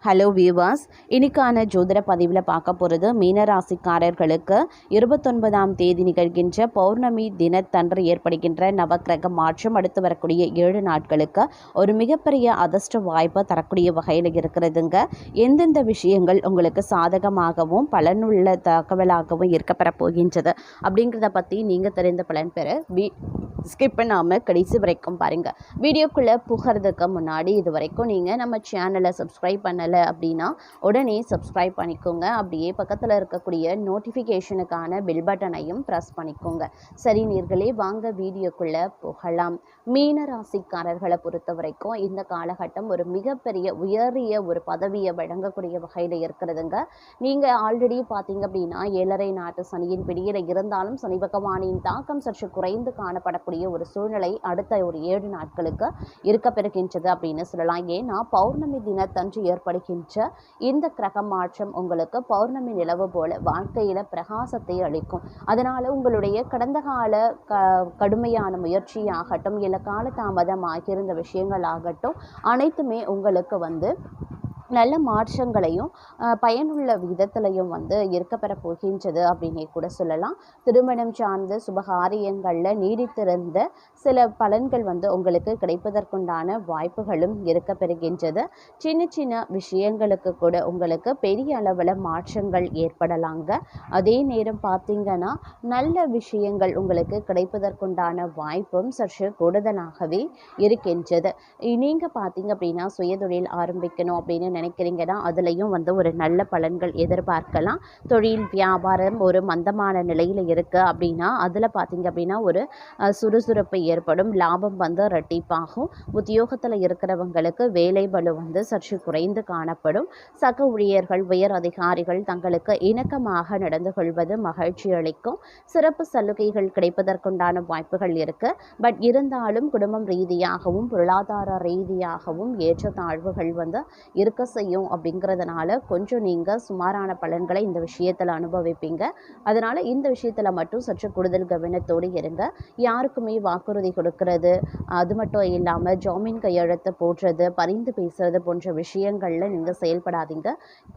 Hello viewers, இன்னைக்கான ஜோதிட பதிவில் பார்க்க போகிறது மீனராசிக்காரர்களுக்கு 29ஆம் தேதி நிகழ்கின்ற பௌர்ணமி தினத்தன்று ஏற்படுகின்ற நவக்கிரக மாற்றம் அடுத்து வரக்கூடிய 7 நாட்களுக்கு ஒரு மிகப்பெரிய அதிர்ஷ்ட வாய்ப்பை தரக்கூடிய வகையில் இருக்கிறதுங்க. எந்தெந்த விஷயங்கள் உங்களுக்கு சாதகமாகவும் பலனுள்ள தகவலாகவும் இருக்கப்பெற போகின்றது அப்படிங்கிறத பற்றி நீங்கள் தெரிந்த பலன் பெற ஸ்கிப் பண்ணாமல் கடைசி வரைக்கும் பாருங்கள். வீடியோக்குள்ளே புகிறதுக்கு முன்னாடி இது வரைக்கும் நீங்கள் நம்ம சேனலை சப்ஸ்கிரைப் பண்ணலை அப்படின்னா உடனே சப்ஸ்கிரைப் பண்ணிக்கோங்க. அப்படியே பக்கத்தில் இருக்கக்கூடிய நோட்டிஃபிகேஷனுக்கான பெல் பட்டனையும் ப்ரெஸ் பண்ணிக்கோங்க. சரி நேர்களே, வாங்க வீடியோக்குள்ளே போகலாம். மீன ராசிக்காரர்களை பொறுத்த வரைக்கும் இந்த காலகட்டம் ஒரு மிகப்பெரிய உயரிய ஒரு பதவியை வழங்கக்கூடிய வகையில் இருக்கிறதுங்க. நீங்கள் ஆல்ரெடி பார்த்தீங்க அப்படின்னா 7.5 நாட்டு சனியின் பிடியில் இருந்தாலும் சனி பகவானின் தாக்கம் சற்று குறைந்து காணப்படக்கூடிய ஒரு சூழ்நிலை அடுத்த ஒரு 7 நாட்களுக்கு இருக்க பெறுகின்றது அப்படின்னு சொல்லலாம். ஏன்னா பௌர்ணமி தினத்தன்று ஏற்படுகின்ற இந்த கிரக மாற்றம் உங்களுக்கு பௌர்ணமி நிலவு போல வாழ்க்கையில பிரகாசத்தை அளிக்கும். அதனால உங்களுடைய கடந்த கால கடுமையான முயற்சியாகட்டும் இல்லை காலதாமதம் ஆகியிருந்த விஷயங்கள் ஆகட்டும் அனைத்துமே உங்களுக்கு நல்ல மாற்றங்களையும் பயனுள்ள விதத்திலையும் இருக்கப்பெற போகின்றது அப்படின்னே கூட சொல்லலாம். திருமணம் சார்ந்த சுபகாரியங்களில் நீடித்திருந்த சில பலன்கள் உங்களுக்கு கிடைப்பதற்குண்டான வாய்ப்புகளும் இருக்க பெறுகின்றது. சின்ன சின்ன விஷயங்களுக்கு கூட உங்களுக்கு பெரிய அளவில் மாற்றங்கள் ஏற்படலாங்க. அதே நேரம் பார்த்தீங்கன்னா நல்ல விஷயங்கள் உங்களுக்கு கிடைப்பதற்குண்டான வாய்ப்பும் சற்று கூடுதலாகவே இருக்கின்றது. நீங்கள் பார்த்தீங்க அப்படின்னா சுயதொழில் ஆரம்பிக்கணும் அப்படின்னு நினைக்கிறீங்கன்னா அதுலேயும் ஒரு நல்ல பலன்கள் எதிர்பார்க்கலாம். தொழில் வியாபாரம் ஒரு மந்தமான நிலையில் இருக்குது அப்படின்னா அதில் பார்த்தீங்க அப்படின்னா ஒரு சுறுசுறுப்பு ஏற்படும், லாபம் இரட்டிப்பாகும். உத்தியோகத்தில் இருக்கிறவங்களுக்கு வேலை பளு சற்று குறைந்து காணப்படும். சக ஊழியர்கள் உயர் அதிகாரிகள் தங்களுக்கு இணக்கமாக நடந்து கொள்வது மகிழ்ச்சி அளிக்கும். சிறப்பு சலுகைகள் கிடைப்பதற்குண்டான வாய்ப்புகள் இருக்கு. பட் இருந்தாலும் குடும்பம் ரீதியாகவும் பொருளாதார ரீதியாகவும் ஏற்றத்தாழ்வுகள் இருக்க செய்யும் அப்படிங்கிறதுனால கொஞ்சம் நீங்கள் சுமாரான பலன்களை இந்த விஷயத்தில் அனுபவிப்பீங்க. அதனால் இந்த விஷயத்தில் மட்டும் சற்று கூடுதல் கவனத்தோடு இருங்க. யாருக்குமே வாக்குறுதி கொடுக்கறது, அது மட்டும் இல்லாமல் ஜாமீன் கையெழுத்து போடுறது, பரிந்து பேசுறது போன்ற விஷயங்களில் நீங்கள் செயல்படாதீங்க.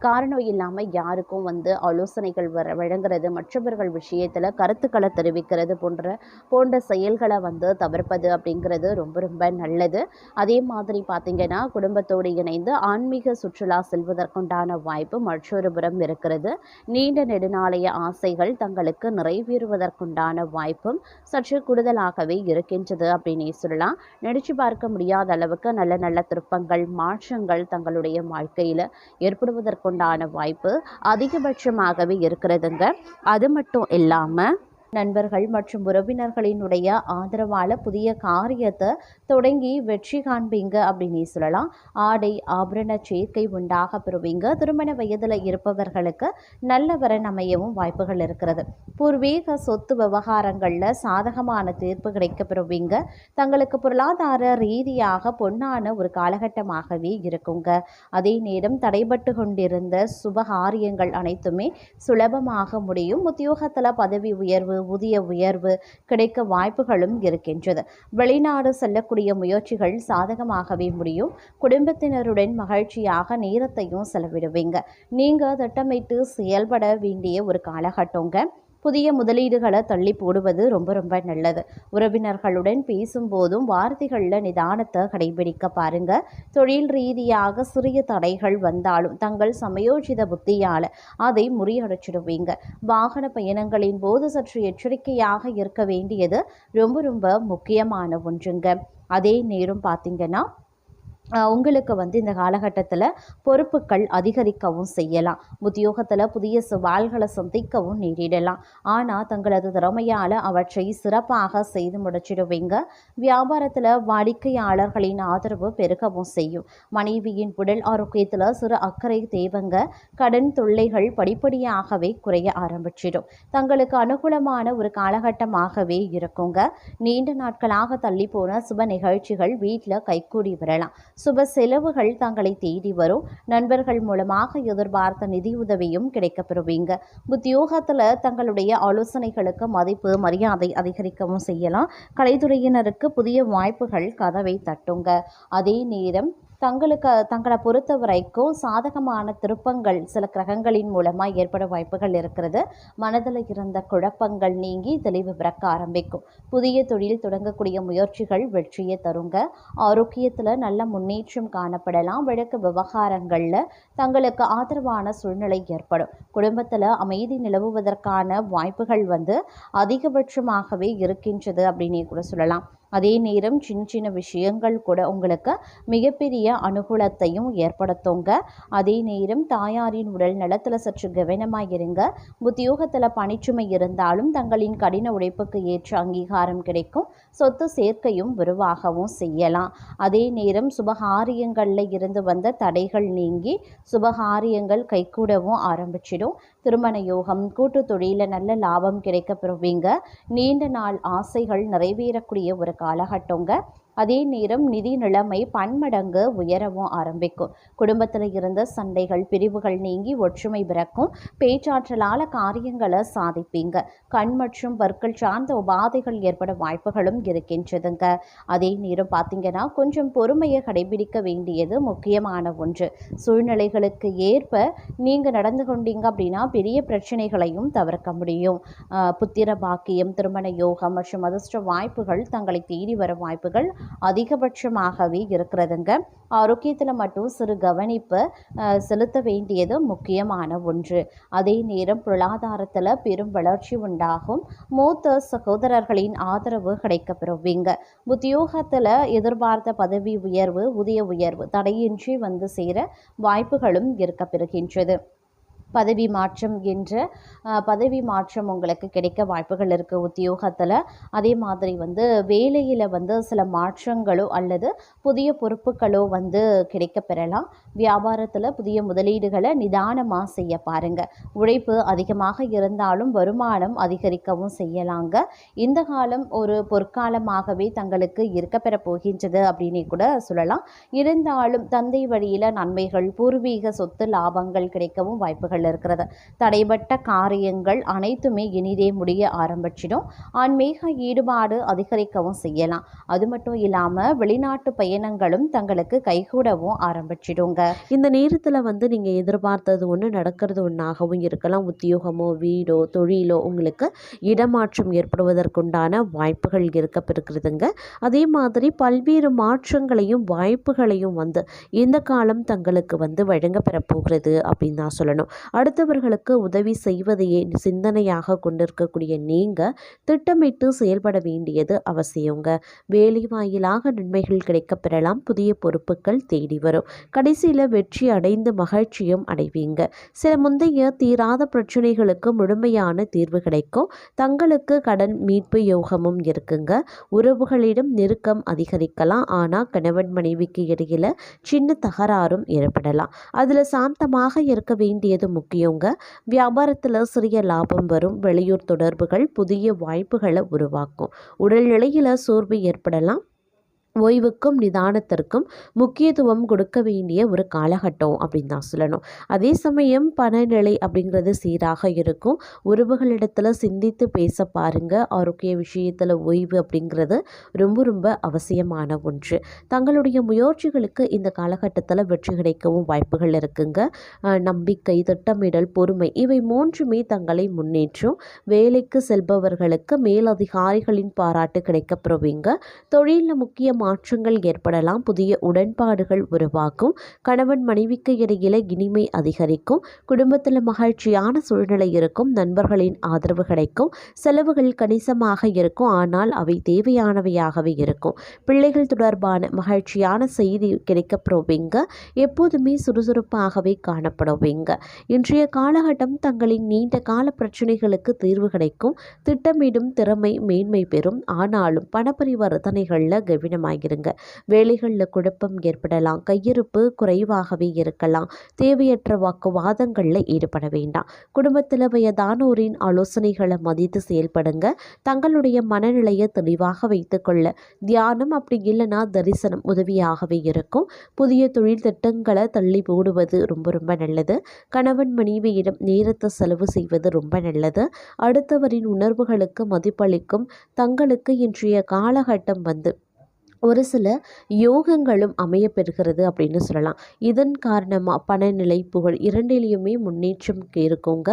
காரணம் இல்லாமல் யாருக்கும் ஆலோசனைகள் வழங்குறது, மற்றவர்கள் விஷயத்தில் கருத்துக்களை தெரிவிக்கிறது போன்ற செயல்களை தவிர்ப்பது அப்படிங்கிறது ரொம்ப ரொம்ப நல்லது. அதே மாதிரி பார்த்தீங்கன்னா குடும்பத்தோடு இணைந்து ஆன்மீக சுற்றுலா செல்வதற்குண்டான வாய்ப்பு மற்றொரு புறம் இருக்கிறது. நீண்ட நெடுநாளைய ஆசைகள் தங்களுக்கு நிறைவேறுவதற்குண்டான வாய்ப்பும் சற்று கூடுதலாகவே இருக்கின்றது அப்படின்னு சொல்லலாம். நினைச்சு பார்க்க முடியாத அளவுக்கு நல்ல நல்ல திருப்பங்கள் மாற்றங்கள் தங்களுடைய வாழ்க்கையில் ஏற்படுவதற்குண்டான வாய்ப்பு அதிகபட்சமாகவே இருக்கிறதுங்க. அது மட்டும் இல்லாமல் நண்பர்கள் மற்றும் உறவினர்களினுடைய ஆதரவால் புதிய காரியத்தை தொடங்கி வெற்றி காண்பீங்க அப்படின்னு சொல்லலாம். ஆடை ஆபரண சேர்க்கை உண்டாக பெறுவீங்க. திருமண வயதில் இருப்பவர்களுக்கு நல்ல வரன் அமையவும் வாய்ப்புகள் இருக்கிறது. பூர்வீக சொத்து விவகாரங்களில் சாதகமான தீர்ப்பு கிடைக்க பெறுவீங்க. தங்களுக்கு பொருளாதார ரீதியாக பொன்னான ஒரு காலகட்டமாகவே இருக்குங்க. அதே நேரம் தடைபட்டு கொண்டிருந்த சுபகாரியங்கள் அனைத்துமே சுலபமாக முடியும். உத்தியோகத்தில் பதவி உயர்வு ஊதிய உயர்வு கிடைக்க வாய்ப்புகளும் இருக்கின்றது. வெளிநாடு செல்லக்கூடிய முயற்சிகள் சாதகமாகவே முடியும். குடும்பத்தினருடன் மகிழ்ச்சியாக நேரத்தையும் செலவிடுவீங்க. நீங்க திட்டமிட்டு செயல்பட வேண்டிய ஒரு காலகட்டங்க. புதிய முதலீடுகளை தள்ளி போடுவது ரொம்ப ரொம்ப நல்லது. உறவினர்களுடன் பேசும்போதும் வார்த்தைகளில் நிதானத்தை கடைபிடிக்க பாருங்க. தொழில் ரீதியாக சிறிய தடைகள் வந்தாலும் தங்கள் சமயோஜித புத்தியால் அதை முறியடிச்சிடுவீங்க. வாகன பயணங்களின் போது சற்று எச்சரிக்கையாக இருக்க வேண்டியது ரொம்ப ரொம்ப முக்கியமான ஒன்றுங்க. அதே நேரம் பார்த்தீங்கன்னா உங்களுக்கு இந்த காலகட்டத்தில் பொறுப்புகள் அதிகரிக்கவும் செய்யலாம். உத்தியோகத்தில் புதிய சவால்களை சந்திக்கவும் நேரிடலாம். ஆனால் தங்களது திறமையால் அவற்றை சிறப்பாக செய்து முடிச்சிடுவீங்க. வியாபாரத்தில் வாடிக்கையாளர்களின் ஆதரவு பெருகவும் செய்யும். மனைவியின் உடல் ஆரோக்கியத்தில் சிறு அக்கறை தேவைங்க. கடன் தொல்லைகள் படிப்படியாகவே குறைய ஆரம்பிச்சிடும். தங்களுக்கு அனுகூலமான ஒரு காலகட்டமாகவே இருக்குங்க. நீண்ட நாட்களாக தள்ளி போன சுப நிகழ்ச்சிகள் வீட்டில் கைகூடி வரலாம். சுப செலவுகள் தங்களை தேடி வரும். நண்பர்கள் மூலமாக எதிர்பார்த்த நிதியுதவியும் கிடைக்கப்பெறுவீங்க. உத்தியோகத்தில் தங்களுடைய ஆலோசனைகளுக்கு மதிப்பு மரியாதை அதிகரிக்கவும் செய்யலாம். கலைத்துறையினருக்கு புதிய வாய்ப்புகள் கதவை தட்டுங்க. அதே நேரம் தங்களை பொறுத்த வரைக்கும் சாதகமான திருப்பங்கள் சில கிரகங்களின் மூலமாக ஏற்பட வாய்ப்புகள் இருக்கிறது. மனதில் இருந்த குழப்பங்கள் நீங்கி தெளிவு பிறக்க ஆரம்பிக்கும். புதிய தொழில் தொடங்கக்கூடிய முயற்சிகள் வெற்றியை தருங்க. ஆரோக்கியத்தில் நல்ல முன்னேற்றம் காணப்படலாம். வழக்கு விவகாரங்களில் தங்களுக்கு ஆதரவான சூழ்நிலை ஏற்படும். குடும்பத்தில் அமைதி நிலவுவதற்கான வாய்ப்புகள் அதிகபட்சமாகவே இருக்கின்றது அப்படின்னே கூட சொல்லலாம். அதே நேரம் சின்ன சின்ன விஷயங்கள் கூட உங்களுக்கு மிகப்பெரிய அனுகூலத்தையும் ஏற்படுத்துங்க. அதே நேரம் தாயாரின் உடல் நலத்தில் சற்று கவனமாக இருங்க. உத்தியோகத்தில் பணிச்சுமை இருந்தாலும் தங்களின் கடின உழைப்புக்கு ஏற்ற அங்கீகாரம் கிடைக்கும். சொத்து சேர்க்கையும் விரிவாகவும் செய்யலாம். அதே நேரம் சுபகாரியங்களில் இருந்து வந்த தடைகள் நீங்கி சுபகாரியங்கள் கைகூடவும் ஆரம்பிச்சிடும். திருமண யோகம், கூட்டு தொழிலில் நல்ல லாபம் கிடைக்க பெறுவீங்க. நீண்ட நாள் ஆசைகள் நிறைவேறக்கூடிய ஒரு காலகட்டங்க. அதே நேரம் நிதி நிலைமை பன்மடங்கு உயரவும் ஆரம்பிக்கும். குடும்பத்தில் இருந்த சண்டைகள் பிரிவுகள் நீங்கி ஒற்றுமை பிறக்கும். பேச்சாற்றலால் காரியங்களை சாதிப்பீங்க. கண் மற்றும் பற்கள் சார்ந்த உபாதைகள் ஏற்பட வாய்ப்புகளும் இருக்கின்றதுங்க. அதே நேரம் பார்த்தீங்கன்னா கொஞ்சம் பொறுமையை கடைபிடிக்க வேண்டியது முக்கியமான ஒன்று. சூழ்நிலைகளுக்கு ஏற்ப நீங்கள் நடந்து கொண்டீங்க அப்படின்னா பெரிய பிரச்சனைகளையும் தவிர்க்க முடியும். புத்திர பாக்கியம், திருமண யோகம் மற்றும் அதிர்ஷ்ட வாய்ப்புகள் தங்களை தேடி வர வாய்ப்புகள் அதிகபட்சமாகவே இருக்கிறதுங்க. ஆரோக்கியத்தில் மட்டும் சிறு கவனிப்பு செலுத்த வேண்டியது முக்கியமான ஒன்று. அதே நேரம் பொருளாதாரத்தில் பெரும் வளர்ச்சி உண்டாகும். மூத்த சகோதரர்களின் ஆதரவு கிடைக்கப்பெறுவீங்க. உத்தியோகத்தில் எதிர்பார்த்த பதவி உயர்வு, ஊதிய உயர்வு தடையின்றி சேர வாய்ப்புகளும் இருக்கப்பெறுகின்றது. பதவி மாற்றம் உங்களுக்கு கிடைக்க வாய்ப்புகள் இருக்குது உத்தியோகத்தில். அதே மாதிரி வேலையில் சில மாற்றங்களோ அல்லது புதிய பொறுப்புகளோ கிடைக்க பெறலாம். வியாபாரத்தில் புதிய முதலீடுகளை நிதானமாக செய்ய பாருங்கள். உழைப்பு அதிகமாக இருந்தாலும் வருமானம் அதிகரிக்கவும் செய்யலாங்க. இந்த காலம் ஒரு பொற்காலமாகவே தங்களுக்கு இருக்கப்பெற போகின்றது அப்படின்னு கூட சொல்லலாம். இருந்தாலும் தந்தை வழியில் நன்மைகள், பூர்வீக சொத்து லாபங்கள் கிடைக்கவும் வாய்ப்புகள் இருக்கிறது. தடைபட்ட காரியங்கள் அனைத்துமே இனிதே முடிய ஆரம்பிச்சிடும். ஆன்மீக ஈடுபாடு அதிகரிக்கவும் செய்யலாம். அது மட்டும் இல்லாமல் வெளிநாட்டு பயணங்களும் தங்களுக்கு கைகூடவும் ஆரம்பிச்சிடுங்க. இந்த நேரத்தில் நீங்கள் எதிர்பார்த்தது ஒன்று நடக்கிறது ஒன்றாகவும் இருக்கலாம். உத்தியோகமோ வீடோ தொழிலோ உங்களுக்கு இடமாற்றம் ஏற்படுவதற்குண்டான வாய்ப்புகள் இருக்கப்பெறுகிறதுங்க. அதே மாதிரி பல்வேறு மாற்றங்களையும் வாய்ப்புகளையும் இந்த காலம் தங்களுக்கு வழங்க பெறப்போகிறது அப்படின்னு தான் சொல்லணும். அடுத்தவர்களுக்கு உதவி செய்வதையே சிந்தனையாக கொண்டிருக்கக்கூடிய நீங்கள் திட்டமிட்டு செயல்பட வேண்டியது அவசியங்க. வேலை வாயிலாக நன்மைகள் கிடைக்கப் பெறலாம். புதிய பொறுப்புகள் தேடி வரும். கடைசியில் வெற்றி அடைந்து மகிழ்ச்சியும் அடைவீங்க. சில முந்தைய தீராத பிரச்சனைகளுக்கு முழுமையான தீர்வு கிடைக்கும். தங்களுக்கு கடன் மீட்பு யோகமும் இருக்குங்க. உறவுகளிடம் நெருக்கம் அதிகரிக்கலாம். ஆனால் கணவன் மனைவிக்கு இடையில சின்ன தகராறும் ஏற்படலாம். அதில் சாந்தமாக இருக்க வேண்டியது முக்கியங்க. வியாபாரத்தில் சிறிய லாபம் வரும். வெளியூர் தொடர்புகள் புதிய வாய்ப்புகளை உருவாக்கும். உடல்நிலையில் சோர்வு ஏற்படலாம். ஓய்வுக்கும் நிதானத்திற்கும் முக்கியத்துவம் கொடுக்க வேண்டிய ஒரு காலகட்டம் அப்படின்னு தான் சொல்லணும். அதே சமயம் பணநிலை அப்படிங்கிறது சீராக இருக்கும். உறவுகளிடத்தில் சிந்தித்து பேச பாருங்க. ஆரோக்கிய விஷயத்தில் ஓய்வு அப்படிங்கிறது ரொம்ப ரொம்ப அவசியமான ஒன்று. தங்களுடைய முயற்சிகளுக்கு இந்த காலகட்டத்தில் வெற்றி கிடைக்கவும் வாய்ப்புகள் இருக்குங்க. நம்பிக்கை, திட்டமிடல், பொறுமை இவை மூன்றுமே தங்களை முன்னேற்றும். வேலைக்கு செல்பவர்களுக்கு மேலதிகாரிகளின் பாராட்டு கிடைக்கப்பெறுவீங்க. தொழிலில் முக்கிய மாற்றங்கள் ஏற்படலாம். புதிய உடன்பாடுகள் உருவாக்கும். கணவன் மனைவிக்கு இடையில இனிமை அதிகரிக்கும். குடும்பத்தில் மகிழ்ச்சியான சூழ்நிலை இருக்கும். நண்பர்களின் ஆதரவு கிடைக்கும். செலவுகள் கணிசமாக இருக்கும். ஆனால் அவை தேவையானவையாகவே இருக்கும். பிள்ளைகள் தொடர்பான மகிழ்ச்சியான செய்தி கிடைக்கப்பெறுவீங்க. எப்போதுமே சுறுசுறுப்பாகவே காணப்படுவீங்க. இன்றைய காலகட்டம் தங்களின் நீண்ட கால பிரச்சனைகளுக்கு தீர்வு கிடைக்கும். திட்டமிடும் திறமை மேன்மை பெறும். ஆனாலும் பணப்பரிவர்த்தனைகளில் கவனமாயிருங்க. வேலைகளில் குழப்பம் ஏற்படலாம். கையிருப்பு குறைவாகவே இருக்கலாம். தேவையற்ற வாக்குவாதங்களில் ஈடுபட வேண்டாம். குடும்பத்தில் வயதானோரின் ஆலோசனைகளை மதித்து செயல்படுங்க. தங்களுடைய மனநிலையை தெளிவாக வைத்துக்கொள்ள தியானம் அப்படி இல்லைன்னா தரிசனம் உதவியாகவே இருக்கும். புதிய தொழில் திட்டங்களை தள்ளி போடுவது ரொம்ப ரொம்ப நல்லது. கணவன் மனைவியிடம் நேரத்தை செலவு செய்வது ரொம்ப நல்லது. அடுத்தவரின் உணர்வுகளுக்கு மதிப்பளிக்கும். தங்களுக்கு இன்றைய காலகட்டம் ஒரு சில யோகங்களும் அமைய பெறுகிறது அப்படின்னு சொல்லலாம். இதன் காரணமாக பணநிலை புகழ் இரண்டிலையுமே முன்னேற்றம் இருக்குங்க.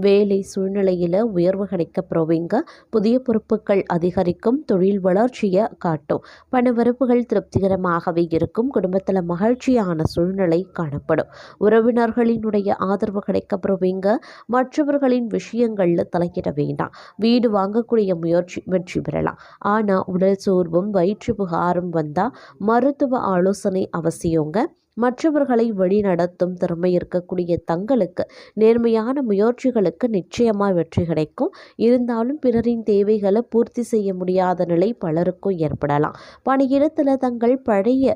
வேலை சூழ்நிலையில் உயர்வு கிடைக்க போவீங்க. புதிய பொறுப்புகள் அதிகரிக்கும். தொழில் வளர்ச்சியை காட்டும். பணவரப்புகள் திருப்திகரமாகவே இருக்கும். குடும்பத்தில் மகிழ்ச்சியான சூழ்நிலை காணப்படும். உறவினர்களினுடைய ஆதரவு கிடைக்க போவீங்க. மற்றவர்களின் விஷயங்களில் தலையிட வேண்டாம். வீடு வாங்கக்கூடிய முயற்சி வெற்றி பெறலாம். ஆனால் உடல் சோர்வும் வயிற்று புகாரும் வந்தால் மருத்துவ ஆலோசனை அவசியங்க. மற்றவர்களை வழிநடத்தும் திறமை இருக்கக்கூடிய தங்களுக்கு நேர்மையான முயற்சிகளுக்கு நிச்சயமாக வெற்றி கிடைக்கும். இருந்தாலும் பிறரின் தேவைகளை பூர்த்தி செய்ய முடியாத நிலை பலருக்கும் ஏற்படலாம். பணியிடத்தில் தங்கள் பழைய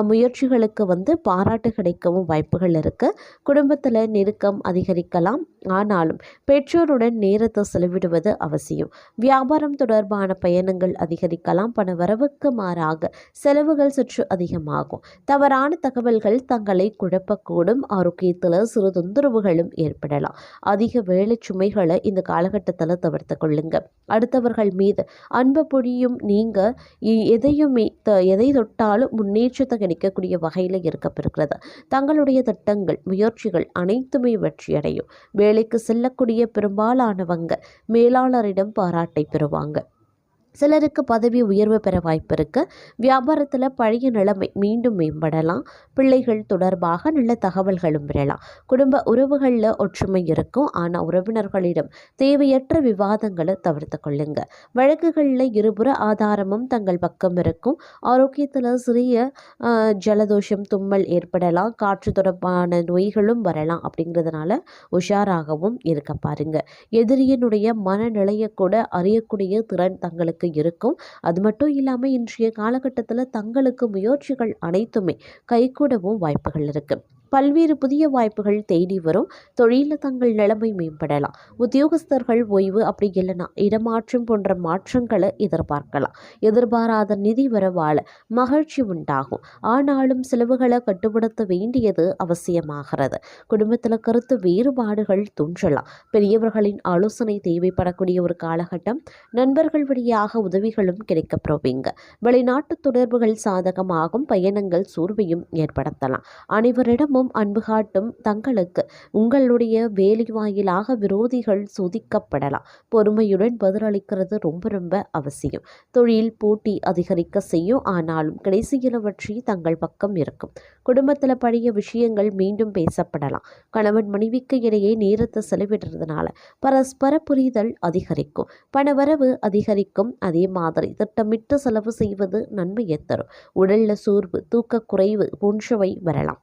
முயற்சிகளுக்கு பாராட்டு கிடைக்கவும் வாய்ப்புகள் இருக்குது. குடும்பத்தில் நெருக்கம் அதிகரிக்கலாம். ஆனாலும் பெற்றோருடன் நேரத்தை செலவிடுவது அவசியம். வியாபாரம் தொடர்பான பயணங்கள் அதிகரிக்கலாம். பண வரவுக்கு மாறாக செலவுகள் சற்று அதிகமாகும். தவறான தகவல்கள் தங்களை குழப்பக்கூடும். ஆரோக்கியத்தில் சிறு தொந்தரவுகளும் ஏற்படலாம். அதிக வேலை சுமைகளை இந்த காலகட்டத்தில் தவிர்த்து கொள்ளுங்க. அடுத்தவர்கள் மீது அன்பு பொழியும் நீங்கள் எதை தொட்டாலும் முன்னேற்றத்தை கிடைக்கக்கூடிய வகையில் இருக்கப்பெறுகிறது. தங்களுடைய திட்டங்கள் முயற்சிகள் அனைத்துமே வெற்றியடையும். வேலைக்கு செல்லக்கூடிய பெரும்பாலானவங்க மேலாளரிடம் பாராட்டை பெறுவாங்க. சிலருக்கு பதவி உயர்வு பெற வாய்ப்பு இருக்குது. வியாபாரத்தில் பழைய நிலைமை மீண்டும் மேம்படலாம். பிள்ளைகள் தொடர்பாக நல்ல தகவல்களும் பெறலாம். குடும்ப உறவுகளில் ஒற்றுமை இருக்கும். ஆனால் உறவினர்களிடம் தேவையற்ற விவாதங்களை தவிர்த்து கொள்ளுங்க. வழக்குகளில் இருபுற ஆதாரமும் தங்கள் பக்கம் இருக்கும். ஆரோக்கியத்தில் சிறிய ஜலதோஷம் தும்மல் ஏற்படலாம். காற்று தொடர்பான நோய்களும் வரலாம். அப்படிங்கிறதுனால உஷாராகவும் இருக்க பாருங்க. எதிரியினுடைய மனநிலையை கூட அறியக்கூடிய திறன் தங்களுக்கு இருக்கும். அது மட்டும் இல்லாமல் இன்றைய காலகட்டத்தில் தங்களுக்கு முயற்சிகள் அனைத்துமே கைகூடவும் வாய்ப்புகள் இருக்கு. பல்வேறு புதிய வாய்ப்புகள் தேடி வரும். தொழிலில் தங்கள் நிலைமை மேம்படலாம். உத்தியோகஸ்தர்கள் ஓய்வு அப்படி இல்லைன்னா இடமாற்றம் போன்ற மாற்றங்களை எதிர்பார்க்கலாம். எதிர்பாராத நிதி வரவால் மகிழ்ச்சி உண்டாகும். ஆனாலும் செலவுகளை கட்டுப்படுத்த வேண்டியது அவசியமாகிறது. குடும்பத்தில் கருத்து வேறுபாடுகள் தோன்றலாம். பெரியவர்களின் ஆலோசனை தேவைப்படக்கூடிய ஒரு காலகட்டம். நண்பர்கள் வழியாக உதவிகளும் கிடைக்கப்பெறுவீங்க. வெளிநாட்டு தொடர்புகள் சாதகமாகும். பயணங்கள் சோர்வையும் ஏற்படுத்தலாம். அனைவரிடமும் அன்பு காட்டும் தங்களுக்கு உங்களுடைய வேலை வாயிலாக விரோதிகள் சோதிக்கப்படலாம். பொறுமையுடன் பதிலளிக்கிறது ரொம்ப அவசியம். தொழில் போட்டி அதிகரிக்க செய்யும். ஆனாலும் கடைசியில் வெற்றி தங்கள் பக்கம் இருக்கும். குடும்பத்தில் பழைய விஷயங்கள் மீண்டும் பேசப்படலாம். கணவன் மனைவிக்கு இடையே நேரத்தை செலவிடுறதுனால பரஸ்பர புரிதல் அதிகரிக்கும். பணவரவு அதிகரிக்கும். அதே மாதிரி திட்டமிட்டு செலவு செய்வது நன்மையை தரும். உடல்ல சோர்வு தூக்க குறைவு போன்றவை வரலாம்.